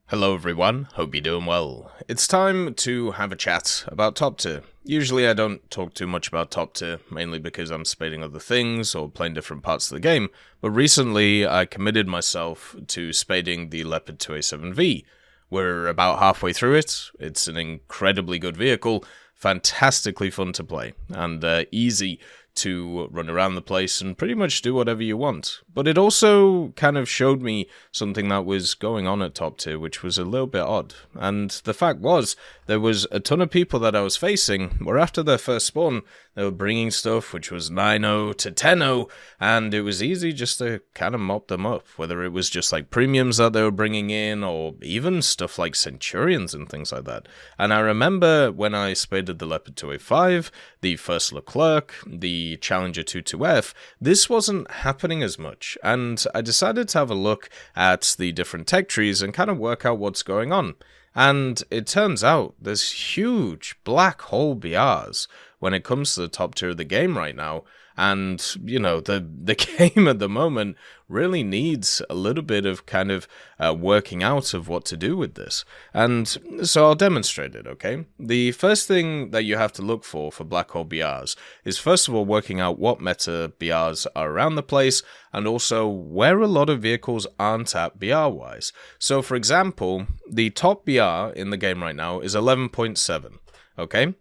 Hello everyone, hope you're doing well. It's time to have a chat about top tier. Usually I don't talk too much about top tier, mainly because I'm spading other things or playing different parts of the game, but recently I committed myself to spading the Leopard 2A7V. We're about halfway through it. It's an incredibly good vehicle, fantastically fun to play, and easy to run around the place and pretty much do whatever you want. But it also kind of showed me something that was going on at top tier, which was a little bit odd. And the fact was, there was a ton of people that I was facing where after their first spawn, they were bringing stuff which was 9-0 to 10-0, and it was easy just to kind of mop them up, whether it was just like premiums that they were bringing in, or even stuff like Centurions and things like that. And I remember when I spaded the Leopard 2A5, the first Leclerc, the Challenger 22F, this wasn't happening as much, and I decided to have a look at the different tech trees and kind of work out what's going on. And it turns out there's huge black hole BRs when it comes to the top tier of the game right now. And, you know, the game at the moment really needs a little bit of kind of working out of what to do with this. And so I'll demonstrate it, okay? The first thing that you have to look for black hole BRs is, first of all, working out what meta BRs are around the place, and also where a lot of vehicles aren't at BR-wise. So, for example, the top BR in the game right now is 11.7, okay?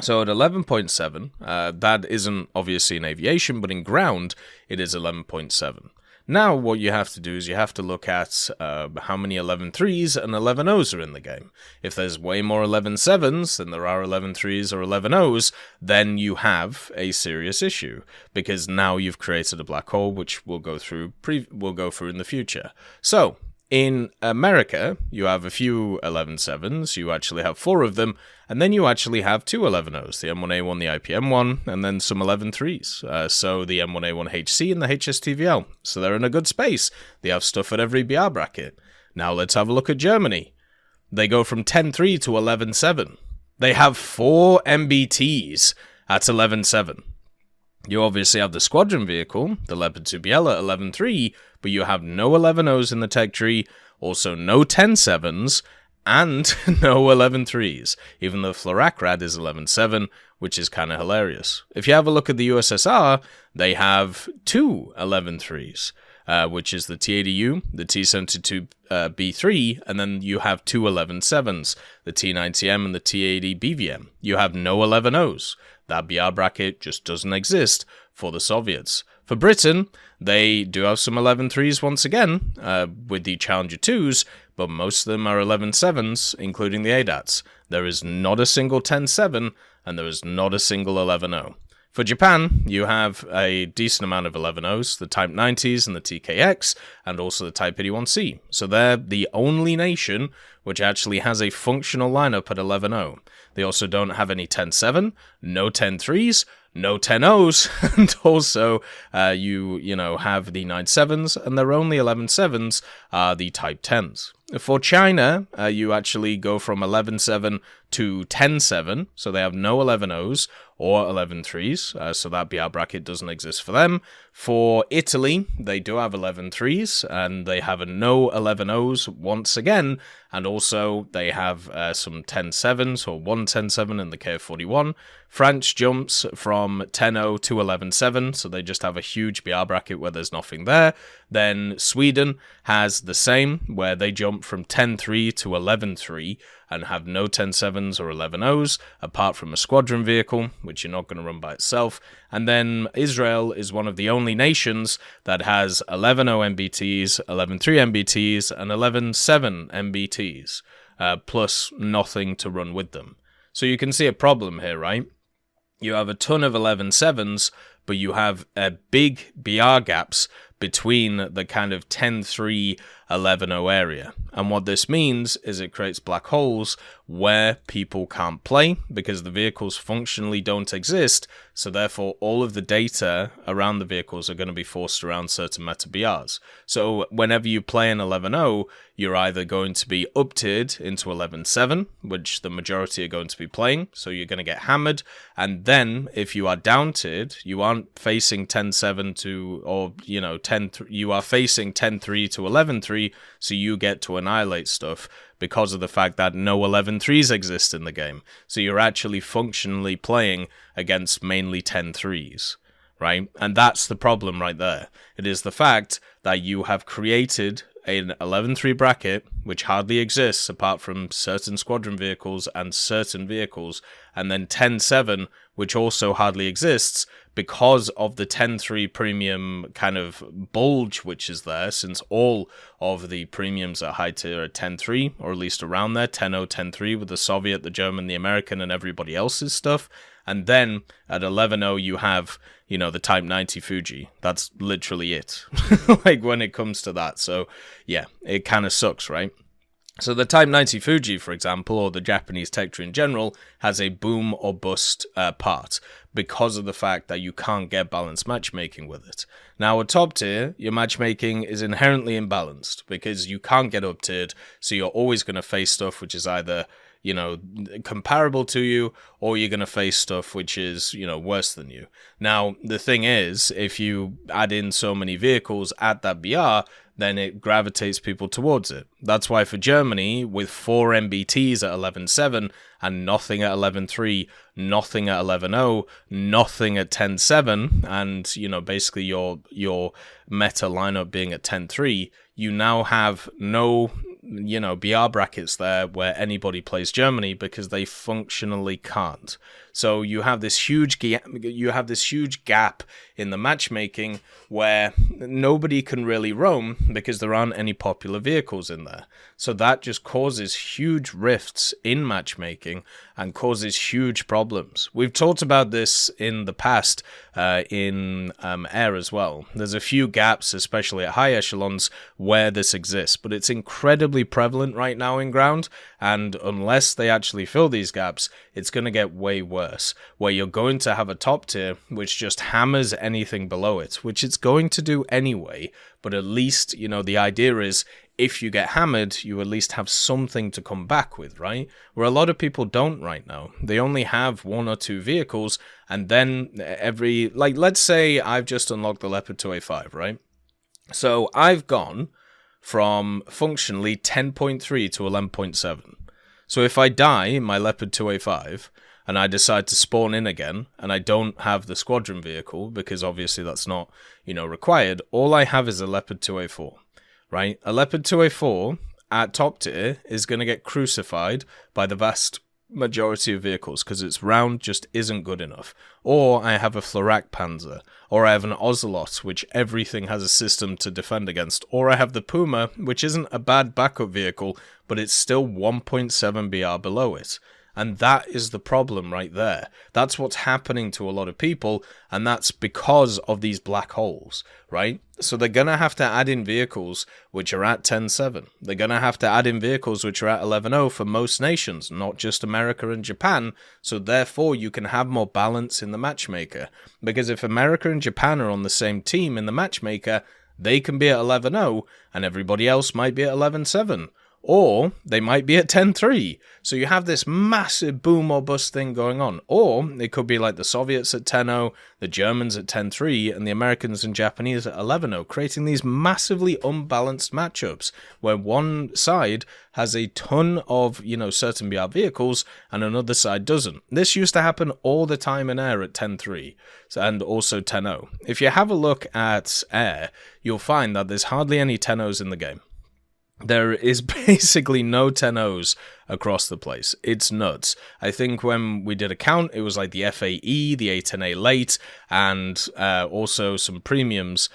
So at 11.7, that isn't obviously in aviation, but in ground, it is 11.7. Now, what you have to do is you have to look at how many 11.3s and 11.0s are in the game. If there's way more 11.7s than there are 11.3s or 11.0s, then you have a serious issue, because now you've created a black hole, which we'll go through in the future. So, in America, you have a few 11.7s, you actually have 4 of them, and then you actually have 2 11.0s, the M1A1, the IPM1, and then some 11.3s, so the M1A1HC and the HSTVL, so they're in a good space. They have stuff at every BR bracket. Now let's have a look at Germany. They go from 10.3 to 11.7. They have 4 MBTs at 11.7. You obviously have the squadron vehicle, the Leopard 2BL at 11.3, but you have no 11.0s in the tech tree, also no 10.7s, and no 11.3s, even though Florakrad is 11.7, which is kind of hilarious. If you have a look at the USSR, they have 2 11.3s, which is the T80U, the T72B3, and then you have 2 11.7s, the T90M and the T80 BVM. You have no 11.0s. That BR bracket just doesn't exist for the Soviets. For Britain, they do have some 11.3s once again, with the Challenger 2s, but most of them are 11.7s, including the ADATs. There is not a single 10.7, and there is not a single 11.0. For Japan, you have a decent amount of 11.0s, the Type 90s and the TKX, and also the Type 81C. So they're the only nation which actually has a functional lineup at 11.0. They also don't have any 10.7, no 10.3s, no 10.0s, and also you have the 9.7s, and their only 11.7s are the Type 10s. For China, you actually go from 11.7 to 10.7, so they have no 11.0s or 11.3s, so that BR bracket doesn't exist for them. For Italy, they do have 11.3s, and they have a no 11.0s once again, and also they have some 10.7s, or one 10.7 in the KF41. France jumps from 10.0 to 11.7, so they just have a huge BR bracket where there's nothing there. Then Sweden has the same, where they jump from 10.3 to 11.3 and have no 10.7s or 11.0s, apart from a squadron vehicle, which you're not going to run by itself. And then Israel is one of the only nations that has 11.0 MBTs, 11.3 MBTs, and 11.7 MBTs, plus nothing to run with them. So you can see a problem here, right? You have a ton of 11.7s, but you have big BR gaps between the kind of 10.3, 11.0 area. And what this means is it creates black holes where people can't play because the vehicles functionally don't exist, so therefore all of the data around the vehicles are going to be forced around certain meta BRs. So whenever you play an 11.0, you're either going to be up-tiered into 11.7, which the majority are going to be playing, so you're going to get hammered, and then if you are down-tiered, you aren't facing 10.7 to, or, 10, you are facing 10.3 to 11.3, 10-3, so you get to annihilate stuff because of the fact that no 11-3s exist in the game. So you're actually functionally playing against mainly 10-3s, right? And that's the problem right there. It is the fact that you have created an 11-3 bracket, which hardly exists apart from certain squadron vehicles and certain vehicles, and then 10-7, which also hardly exists because of the 10-3 premium kind of bulge which is there, since all of the premiums at high tier are 10-3, or at least around there, 10-0, 10-3, with the Soviet, the German, the American, and everybody else's stuff. And then at 11-0, you have, you know, the Type 90 Fuji. That's literally it, like, when it comes to that. So, yeah, it kind of sucks, right? So the Type 90 Fuji, for example, or the Japanese tech tree in general, has a boom or bust part because of the fact that you can't get balanced matchmaking with it. Now, at top tier, your matchmaking is inherently imbalanced because you can't get up tiered, so you're always going to face stuff which is either, you know, comparable to you, or you're going to face stuff which is, you know, worse than you. Now, the thing is, if you add in so many vehicles at that BR, then it gravitates people towards it. That's why for Germany, with 4 MBTs at 11-7 and nothing at 11-3, nothing at 11-0, nothing at 10-7, and, you know, basically your meta lineup being at 10-3, you now have no, you know, BR brackets there where anybody plays Germany because they functionally can't. So you have this huge gap in the matchmaking where nobody can really roam because there aren't any popular vehicles in there. So that just causes huge rifts in matchmaking and causes huge problems. We've talked about this in the past in air as well. There's a few gaps, especially at high echelons, where this exists, but it's incredibly prevalent right now in ground, and unless they actually fill these gaps, it's going to get way worse, where you're going to have a top tier which just hammers anything below it, which it's going to do anyway, but at least, you know, the idea is if you get hammered, you at least have something to come back with, right? Where a lot of people don't right now. They only have 1 or 2 vehicles, and then every, like, let's say I've just unlocked the Leopard 2A5, right? So I've gone from functionally 10.3 to 11.7. So if I die in my Leopard 2A5, and I decide to spawn in again, and I don't have the squadron vehicle, because obviously that's not, you know, required, all I have is a Leopard 2A4, right? A Leopard 2A4 at top tier is going to get crucified by the vast majority of vehicles, because its round just isn't good enough. Or I have a Florak Panzer, or I have an Ocelot, which everything has a system to defend against, or I have the Puma, which isn't a bad backup vehicle, but it's still 1.7 BR below it. And that is the problem right there. That's what's happening to a lot of people, and that's because of these black holes, right? So they're going to have to add in vehicles which are at 10-7. They're going to have to add in vehicles which are at 11-0 for most nations, not just America and Japan, so therefore you can have more balance in the matchmaker. Because if America and Japan are on the same team in the matchmaker, they can be at 11-0, and everybody else might be at 11-7. Or they might be at 10-3. So you have this massive boom or bust thing going on. Or it could be like the Soviets at 10-0, the Germans at 10-3, and the Americans and Japanese at 11-0, creating these massively unbalanced matchups where one side has a ton of, you know, certain BR vehicles and another side doesn't. This used to happen all the time in air at 10-3 and also 10-0. If you have a look at air, you'll find that there's hardly any 10-0s in the game. There is basically no 10-0s across the place. It's nuts. I think when we did a count, it was like the FAE, the A10A late, and also some premiums,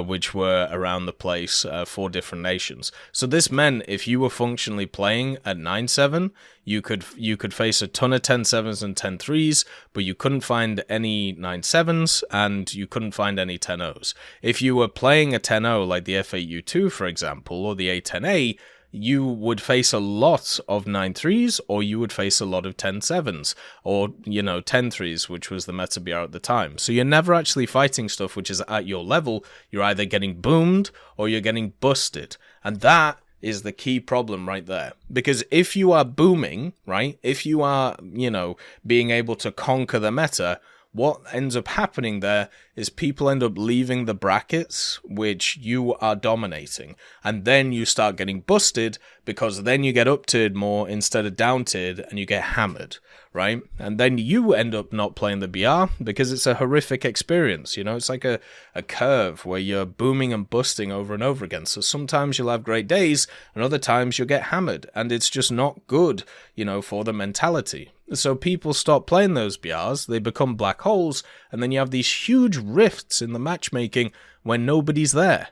which were around the place for different nations. So this meant if you were functionally playing at 9-7, you could face a ton of 10-7s and 10-3s, but you couldn't find any 9-7s, and you couldn't find any 10-0s. If you were playing a 10-0 like the FAU2, for example, or the A10A, you would face a lot of 9-3s, or you would face a lot of 10-7s, or, you know, 10-3s, which was the meta BR at the time. So you're never actually fighting stuff which is at your level. You're either getting boomed, or you're getting busted. And that is the key problem right there. Because if you are booming, right, if you are, you know, being able to conquer the meta, what ends up happening there is people end up leaving the brackets which you are dominating, and then you start getting busted because then you get up tiered more instead of down tiered and you get hammered, right? And then you end up not playing the BR because it's a horrific experience. You know, it's like a curve where you're booming and busting over and over again. So sometimes you'll have great days and other times you'll get hammered, and it's just not good, you know, for the mentality. So people stop playing those BRs, they become black holes, and then you have these huge rifts in the matchmaking when nobody's there.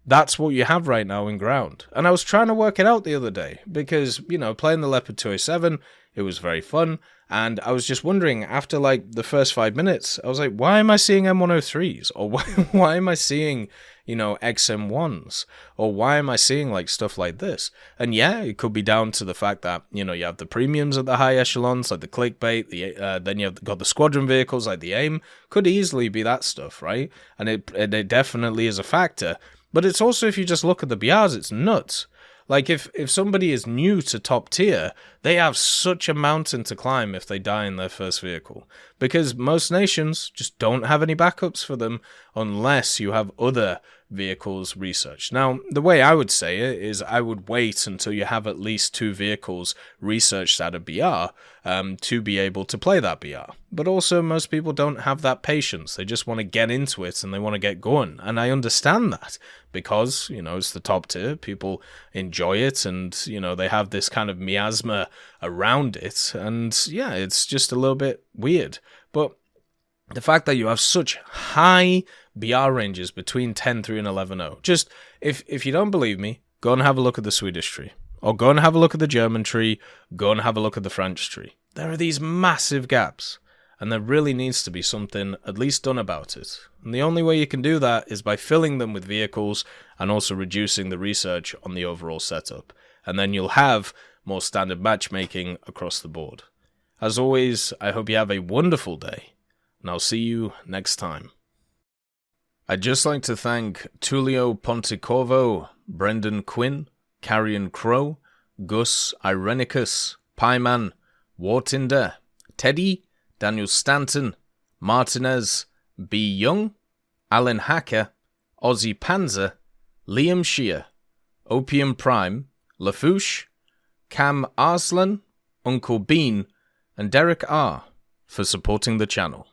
That's what you have right now in ground. And I was trying to work it out the other day because, you know, playing the Leopard 207, it was very fun. And I was just wondering, after like the first 5 minutes, I was like, why am I seeing M103s? Or why am I seeing, you know, XM1s? Or why am I seeing like stuff like this? And yeah, it could be down to the fact that, you know, you have the premiums at the high echelons, like the clickbait, then you've got the squadron vehicles like the AIM. Could easily be that stuff, right? And it definitely is a factor. But it's also, if you just look at the BRs, it's nuts. Like, if somebody is new to top tier, they have such a mountain to climb if they die in their first vehicle. Because most nations just don't have any backups for them unless you have other vehicles researched. Now, the way I would say it is I would wait until you have at least 2 vehicles researched at a BR to be able to play that BR. But also, most people don't have that patience. They just want to get into it and they want to get going. And I understand that because, you know, it's the top tier. People enjoy it and, you know, they have this kind of miasma around it. And yeah, it's just a little bit weird. But the fact that you have such high BR ranges between 10.3 and 11.0. Just, if you don't believe me, go and have a look at the Swedish tree. Or go and have a look at the German tree. Go and have a look at the French tree. There are these massive gaps. And there really needs to be something at least done about it. And the only way you can do that is by filling them with vehicles and also reducing the research on the overall setup. And then you'll have more standard matchmaking across the board. As always, I hope you have a wonderful day. And I'll see you next time. I'd just like to thank Tullio Pontecorvo, Brendan Quinn, Carrion Crow, Gus Irenicus, Pieman, Wartinder, Teddy, Daniel Stanton, Martinez, B. Young, Alan Hacker, Ozzy Panzer, Liam Shear, Opium Prime, Lafouche, Cam Arslan, Uncle Bean, and Derek R. for supporting the channel.